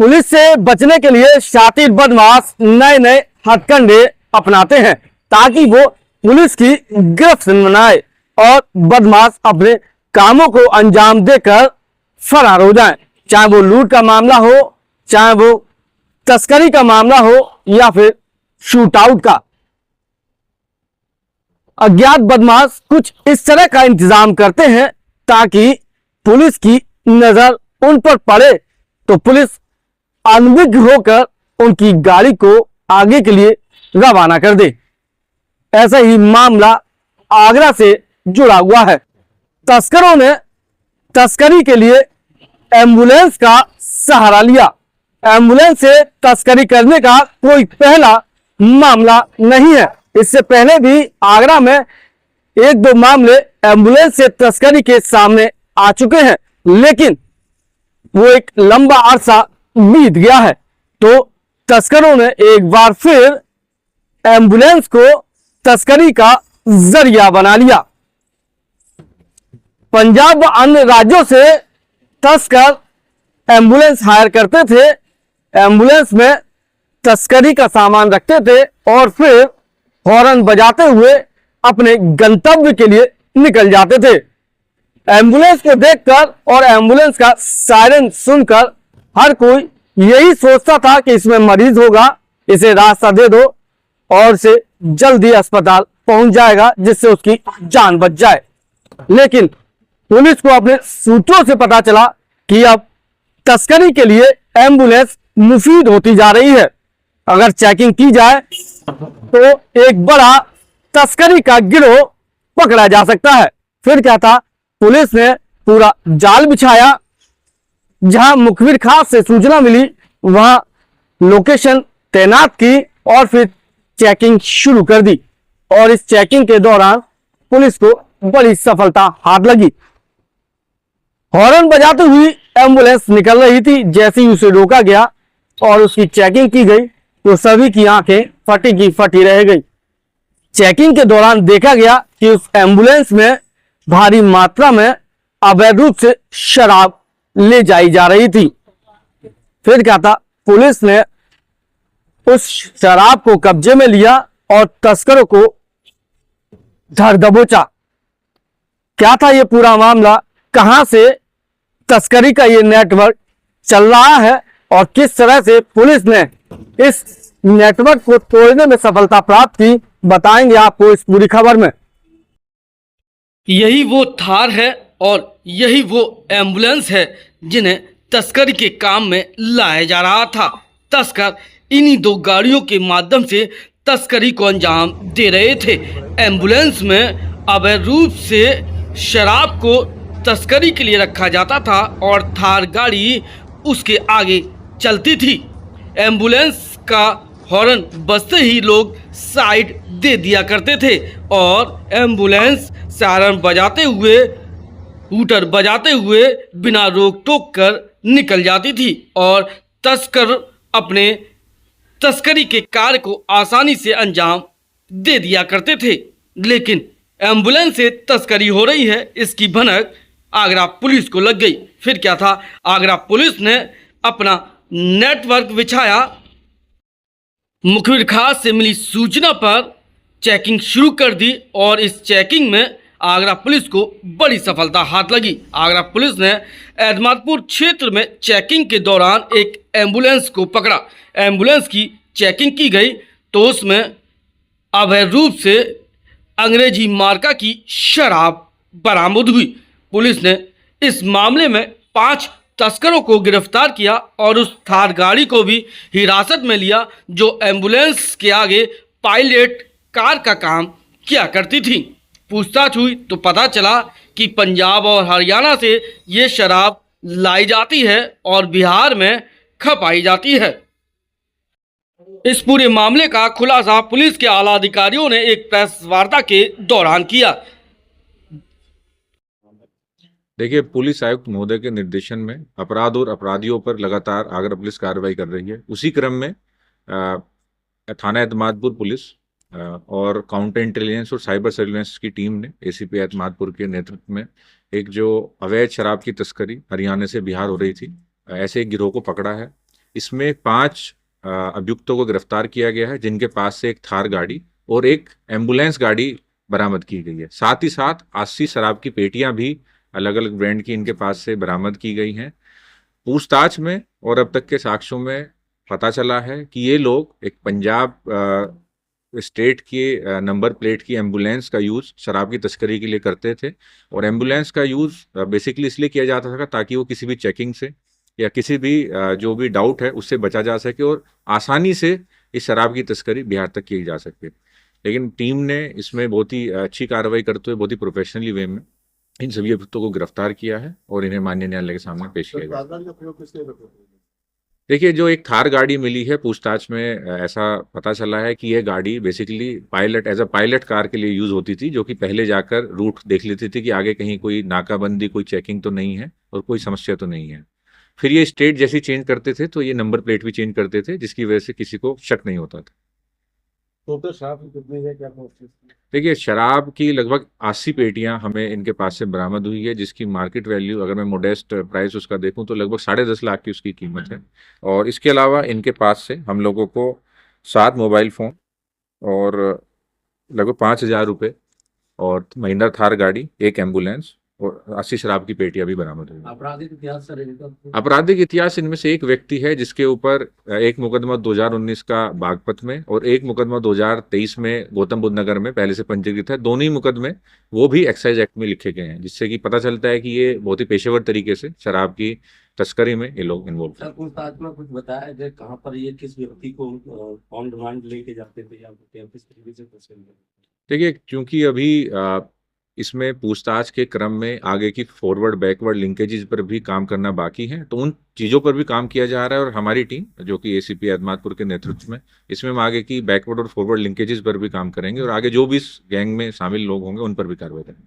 Police से बचने के लिए शातिर बदमाश नए नए हथकंडे अपनाते हैं ताकि वो पुलिस की गिरफ्त न आए और बदमाश अपने कामों को अंजाम देकर फरार हो जाएं। चाहे वो लूट का मामला हो, चाहे वो तस्करी का मामला हो या फिर शूट आउट का। अज्ञात बदमाश कुछ इस तरह का इंतजाम करते हैं ताकि पुलिस की नजर उन पर पड़े तो पुलिस अनभिज्ञ होकर उनकी गाड़ी को आगे के लिए रवाना कर दे। ऐसा ही मामला आगरा से जुड़ा हुआ है। तस्करों ने तस्करी के लिए एम्बुलेंस का सहारा लिया। एम्बुलेंस से तस्करी करने का कोई पहला मामला नहीं है। इससे पहले भी आगरा में एक दो मामले एम्बुलेंस से तस्करी के सामने आ चुके हैं, लेकिन वो एक लंबा अरसा बीत गया है तो तस्करों ने एक बार फिर एम्बुलेंस को तस्करी का जरिया बना लिया। पंजाब व अन्य राज्यों से तस्कर एम्बुलेंस हायर करते थे, एम्बुलेंस में तस्करी का सामान रखते थे और फिर हॉर्न बजाते हुए अपने गंतव्य के लिए निकल जाते थे। एम्बुलेंस को देखकर और एम्बुलेंस का सायरन सुनकर हर कोई यही सोचता था कि इसमें मरीज होगा, इसे रास्ता दे दो और इसे जल्दी अस्पताल पहुंच जाएगा जिससे उसकी जान बच जाए। लेकिन पुलिस को अपने सूत्रों से पता चला कि अब तस्करी के लिए एम्बुलेंस मुफीद होती जा रही है। अगर चेकिंग की जाए तो एक बड़ा तस्करी का गिरोह पकड़ा जा सकता है। फिर क्या था, पुलिस ने पूरा जाल बिछाया। जहां मुखबिर खास से सूचना मिली वहां लोकेशन तैनात की और फिर चेकिंग शुरू कर दी और इस चेकिंग के दौरान पुलिस को बड़ी सफलता हाथ लगी। हॉर्न बजाती हुई एम्बुलेंस निकल रही थी। जैसे ही उसे रोका गया और उसकी चेकिंग की गई तो सभी की आंखें फटी की फटी रह गई। चेकिंग के दौरान देखा गया कि उस एम्बुलेंस में भारी मात्रा में अवैध रूप से शराब ले जाई जा रही थी। फिर क्या था, पुलिस ने उस शराब को कब्जे में लिया और तस्करों को धर दबोचा। क्या था ये पूरा मामला, कहां से तस्करी का ये नेटवर्क चल रहा है और किस तरह से पुलिस ने इस नेटवर्क को तोड़ने में सफलता प्राप्त की, बताएंगे आपको इस पूरी खबर में। यही वो थार है और यही वो एम्बुलेंस है जिन्हें तस्करी के काम में लाया जा रहा था। तस्कर इन्हीं दो गाड़ियों के माध्यम से तस्करी को अंजाम दे रहे थे। एम्बुलेंस में अवैध रूप से शराब को तस्करी के लिए रखा जाता था और थार गाड़ी उसके आगे चलती थी। एम्बुलेंस का हॉर्न बजते ही लोग साइड दे दिया करते थे और एम्बुलेंस सायरन बजाते हुए, हूटर बजाते हुए बिना रोक टोक कर निकल जाती थी और तस्कर अपने तस्करी के कार्य को आसानी से अंजाम दे दिया करते थे। लेकिन एम्बुलेंस से तस्करी हो रही है, इसकी भनक आगरा पुलिस को लग गई। फिर क्या था, आगरा पुलिस ने अपना नेटवर्क बिछाया। मुखबिर खास से मिली सूचना पर चेकिंग शुरू कर दी और इस चेकिंग में आगरा पुलिस को बड़ी सफलता हाथ लगी। आगरा पुलिस ने एतमादपुर क्षेत्र में चेकिंग के दौरान एक एम्बुलेंस को पकड़ा। एम्बुलेंस की चेकिंग की गई तो उसमें अवैध रूप से अंग्रेजी मार्का की शराब बरामद हुई। पुलिस ने इस मामले में 5 तस्करों को गिरफ्तार किया और उस थार गाड़ी को भी हिरासत में लिया जो एम्बुलेंस के आगे पायलट कार का काम किया करती थी। पूछताछ हुई तो पता चला कि पंजाब और हरियाणा से ये शराब लाई जाती है और बिहार में खपाई जाती है। इस पूरे मामले का खुलासा पुलिस के आला अधिकारियों ने एक प्रेस वार्ता के दौरान किया। देखिए, पुलिस आयुक्त महोदय के निर्देशन में अपराध और अपराधियों पर लगातार आगरा पुलिस कार्रवाई कर रही है। उसी क्रम में थाना एतमादपुर पुलिस और काउंटर इंटेलिजेंस और साइबर सर्विलेंस की टीम ने एसीपी एतमादपुर के नेतृत्व में एक जो अवैध शराब की तस्करी हरियाणा से बिहार हो रही थी, ऐसे एक गिरोह को पकड़ा है। इसमें 5 अभियुक्तों को गिरफ्तार किया गया है, जिनके पास से एक थार गाड़ी और एक एम्बुलेंस गाड़ी बरामद की गई है। साथ ही साथ 80 शराब की पेटियां भी अलग अलग ब्रांड की इनके पास से बरामद की गई हैं। पूछताछ में और अब तक के साक्ष्यों में पता चला है कि ये लोग एक पंजाब स्टेट के नंबर प्लेट की एम्बुलेंस का यूज़ शराब की तस्करी के लिए करते थे, और एम्बुलेंस का यूज़ बेसिकली इसलिए किया जाता था ताकि वो किसी भी चेकिंग से या किसी भी जो भी डाउट है उससे बचा जा सके और आसानी से इस शराब की तस्करी बिहार तक की जा सके। लेकिन टीम ने इसमें बहुत ही अच्छी कार्रवाई करते हुए बहुत ही प्रोफेशनली वे में इन सभी अभियुक्तों को गिरफ्तार किया है और इन्हें माननीय न्यायालय के सामने पेश किया गया। देखिए, जो एक थार गाड़ी मिली है, पूछताछ में ऐसा पता चला है कि यह गाड़ी basically as a pilot car के लिए यूज होती थी, जो कि पहले जाकर रूट देख लेती थी कि आगे कहीं कोई नाकाबंदी, कोई चेकिंग तो नहीं है और कोई समस्या तो नहीं है। फिर ये स्टेट जैसे चेंज करते थे तो ये नंबर प्लेट भी चेंज करते थे, जिसकी वजह से किसी को शक नहीं होता था। टोटल शराब कितनी है, क्या कॉस्ट है? देखिए, शराब की लगभग 80 पेटियां हमें इनके पास से बरामद हुई है, जिसकी मार्केट वैल्यू अगर मैं मोडेस्ट प्राइस उसका देखूं तो लगभग 10.5 लाख की उसकी कीमत है। और इसके अलावा इनके पास से हम लोगों को 7 मोबाइल फ़ोन और लगभग 5,000 रुपये और महिंद्रा थार गाड़ी, एक एम्बुलेंस और 80 शराब की पेटियां भी बरामद हुई। आपराधिक इतिहास सर इनका? आपराधिक इतिहास इनमें से एक व्यक्ति है जिसके ऊपर एक मुकदमा 2019 का बागपत में और एक मुकदमा 2023 में गौतम बुद्ध नगर में पहले से पंजीकृत है। दोनों ही मुकदमे वो भी एक्साइज एक्ट में लिखे गए हैं, जिससे कि पता चलता है कि ये बहुत ही पेशेवर तरीके से शराब की तस्करी में ये लोग इन्वॉल्व सर, पूछताछ में कुछ बताया कि कहाँ पर ये किस व्यक्ति को ऑन डिमांड लेके जाते थे या किस तरीके से तस्करी करते थे? देखिए, क्योंकि अभी इसमें पूछताछ के क्रम में आगे की फॉरवर्ड बैकवर्ड लिंकेजेस पर भी काम करना बाकी है, तो उन चीज़ों पर भी काम किया जा रहा है। और हमारी टीम जो कि एसीपी एतमादपुर के नेतृत्व में, इसमें हम आगे की बैकवर्ड और फॉरवर्ड लिंकेजेस पर भी काम करेंगे और आगे जो भी इस गैंग में शामिल लोग होंगे उन पर भी कार्रवाई करेंगे।